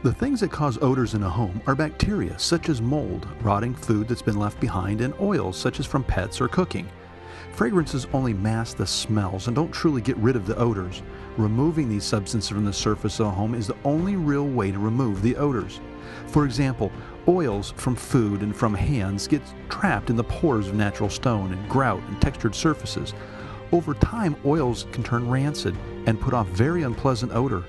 The things that cause odors in a home are bacteria such as mold, rotting food that's been left behind, and oils such as from pets or cooking. Fragrances only mask the smells and don't truly get rid of the odors. Removing these substances from the surface of a home is the only real way to remove the odors. For example, oils from food and from hands get trapped in the pores of natural stone and grout and textured surfaces. Over time, oils can turn rancid and put off very unpleasant odor.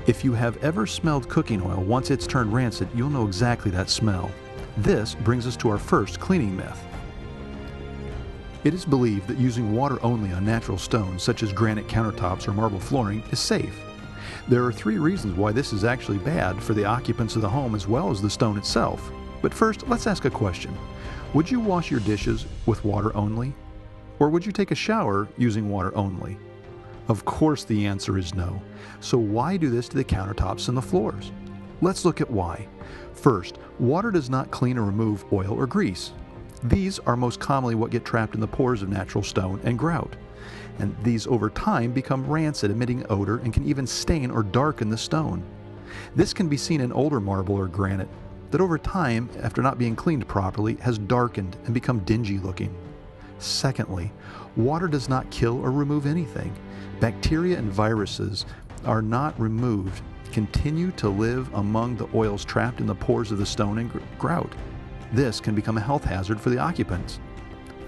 If you have ever smelled cooking oil once it's turned rancid, you'll know exactly that smell. This brings us to our first cleaning myth. It is believed that using water only on natural stones, such as granite countertops or marble flooring, is safe. There are 3 reasons why this is actually bad for the occupants of the home as well as the stone itself. But first, let's ask a question. Would you wash your dishes with water only? Or would you take a shower using water only? Of course the answer is no. So why do this to the countertops and the floors? Let's look at why. First, water does not clean or remove oil or grease. These are most commonly what get trapped in the pores of natural stone and grout. And these over time become rancid, emitting odor, and can even stain or darken the stone. This can be seen in older marble or granite that over time, after not being cleaned properly, has darkened and become dingy looking. Secondly, water does not kill or remove anything. Bacteria and viruses are not removed, continue to live among the oils trapped in the pores of the stone and grout. This can become a health hazard for the occupants.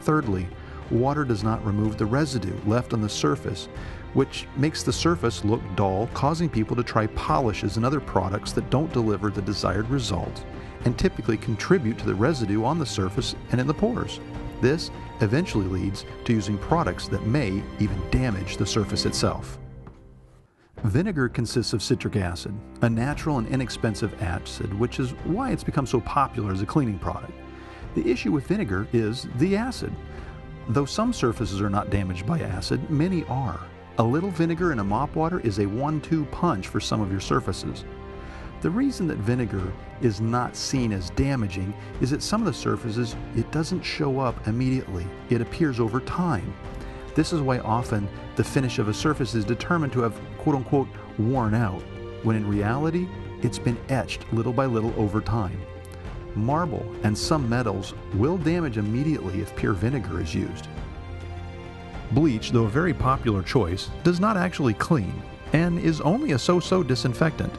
Thirdly, water does not remove the residue left on the surface, which makes the surface look dull, causing people to try polishes and other products that don't deliver the desired result and typically contribute to the residue on the surface and in the pores. This eventually leads to using products that may even damage the surface itself. Vinegar consists of citric acid, a natural and inexpensive acid, which is why it's become so popular as a cleaning product. The issue with vinegar is the acid. Though some surfaces are not damaged by acid, many are. A little vinegar in a mop water is a 1-2 punch for some of your surfaces. The reason that vinegar is not seen as damaging is that some of the surfaces, it doesn't show up immediately. It appears over time. This is why often the finish of a surface is determined to have quote-unquote worn out, when in reality, it's been etched little by little over time. Marble and some metals will damage immediately if pure vinegar is used. Bleach, though a very popular choice, does not actually clean and is only a so-so disinfectant.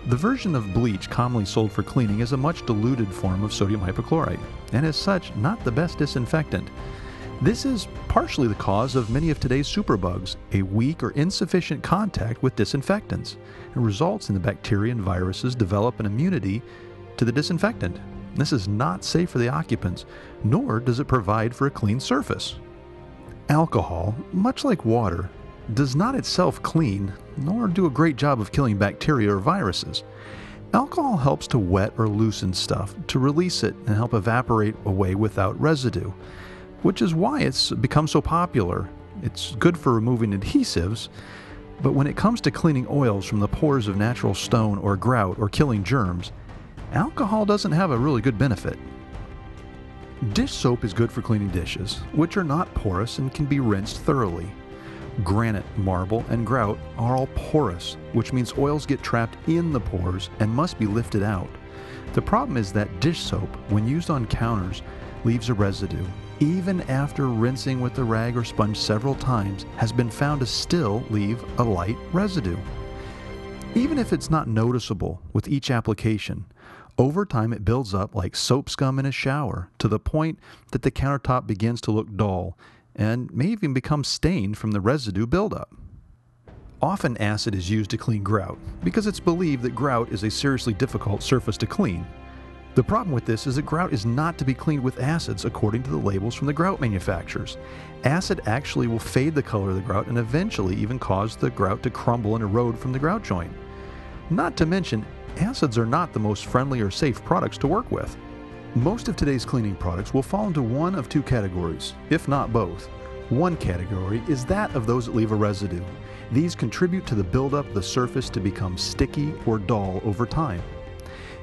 The version of bleach commonly sold for cleaning is a much diluted form of sodium hypochlorite, and as such, not the best disinfectant. This is partially the cause of many of today's superbugs, a weak or insufficient contact with disinfectants. It results in the bacteria and viruses develop an immunity to the disinfectant. This is not safe for the occupants, nor does it provide for a clean surface. Alcohol, much like water, does not itself clean, nor do a great job of killing bacteria or viruses. Alcohol helps to wet or loosen stuff, to release it and help evaporate away without residue, which is why it's become so popular. It's good for removing adhesives, but when it comes to cleaning oils from the pores of natural stone or grout or killing germs, alcohol doesn't have a really good benefit. Dish soap is good for cleaning dishes, which are not porous and can be rinsed thoroughly. Granite, marble, and grout are all porous, which means oils get trapped in the pores and must be lifted out. The problem is that dish soap, when used on counters, leaves a residue. Even after rinsing with a rag or sponge several times, has been found to still leave a light residue. Even if it's not noticeable with each application, over time it builds up like soap scum in a shower to the point that the countertop begins to look dull and may even become stained from the residue buildup. Often acid is used to clean grout because it's believed that grout is a seriously difficult surface to clean. The problem with this is that grout is not to be cleaned with acids according to the labels from the grout manufacturers. Acid actually will fade the color of the grout and eventually even cause the grout to crumble and erode from the grout joint. Not to mention, acids are not the most friendly or safe products to work with. Most of today's cleaning products will fall into one of 2 categories, if not both. One category is that of those that leave a residue. These contribute to the buildup of the surface to become sticky or dull over time.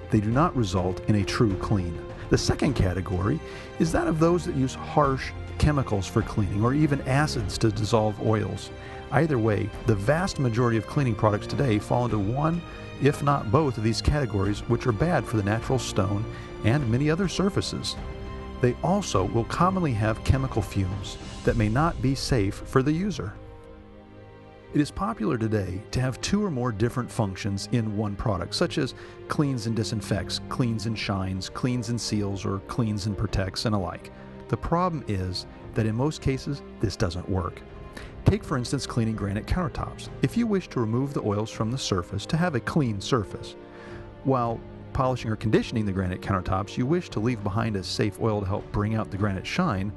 They do not result in a true clean. The second category is that of those that use harsh, chemicals for cleaning, or even acids to dissolve oils. Either way, the vast majority of cleaning products today fall into one, if not both, of these categories, which are bad for the natural stone and many other surfaces. They also will commonly have chemical fumes that may not be safe for the user. It is popular today to have 2 or more different functions in one product, such as cleans and disinfects, cleans and shines, cleans and seals, or cleans and protects, and alike. The problem is that in most cases, this doesn't work. Take, for instance, cleaning granite countertops. If you wish to remove the oils from the surface to have a clean surface, while polishing or conditioning the granite countertops, you wish to leave behind a safe oil to help bring out the granite shine.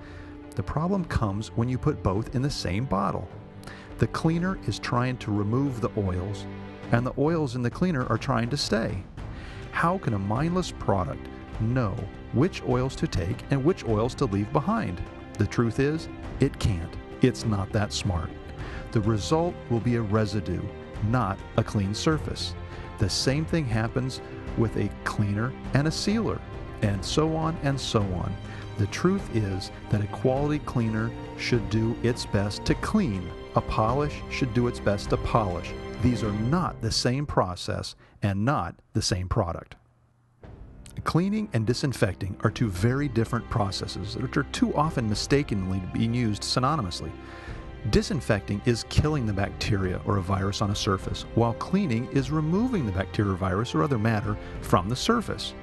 The problem comes when you put both in the same bottle. The cleaner is trying to remove the oils, and the oils in the cleaner are trying to stay. How can a mindless product know which oils to take and which oils to leave behind? The truth is, it can't. It's not that smart. The result will be a residue, not a clean surface. The same thing happens with a cleaner and a sealer, and so on and so on. The truth is that a quality cleaner should do its best to clean. A polish should do its best to polish. These are not the same process and not the same product. Cleaning and disinfecting are 2 very different processes, which are too often mistakenly being used synonymously. Disinfecting is killing the bacteria or a virus on a surface, while cleaning is removing the bacteria, virus, or other matter from the surface.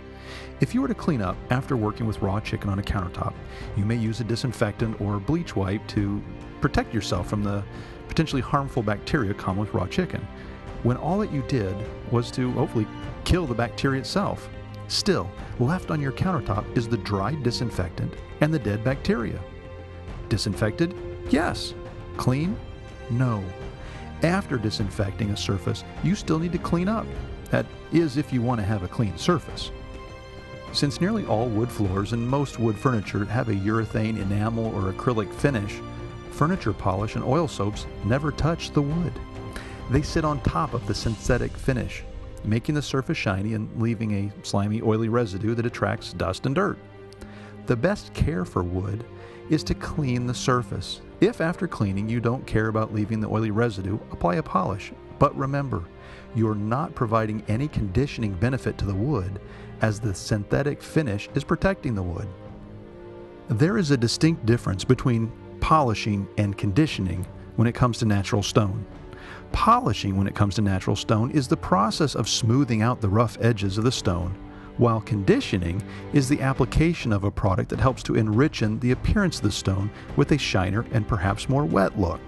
If you were to clean up after working with raw chicken on a countertop, you may use a disinfectant or bleach wipe to protect yourself from the potentially harmful bacteria common with raw chicken, when all that you did was to hopefully kill the bacteria itself. Still, left on your countertop is the dried disinfectant and the dead bacteria. Disinfected? Yes. Clean? No. After disinfecting a surface, you still need to clean up. That is, if you want to have a clean surface. Since nearly all wood floors and most wood furniture have a urethane, enamel, or acrylic finish, furniture polish and oil soaps never touch the wood. They sit on top of the synthetic finish, making the surface shiny and leaving a slimy, oily residue that attracts dust and dirt. The best care for wood is to clean the surface. If after cleaning you don't care about leaving the oily residue, apply a polish. But remember, you're not providing any conditioning benefit to the wood, as the synthetic finish is protecting the wood. There is a distinct difference between polishing and conditioning when it comes to natural stone. Polishing when it comes to natural stone is the process of smoothing out the rough edges of the stone, while conditioning is the application of a product that helps to enrich the appearance of the stone with a shiner and perhaps more wet look.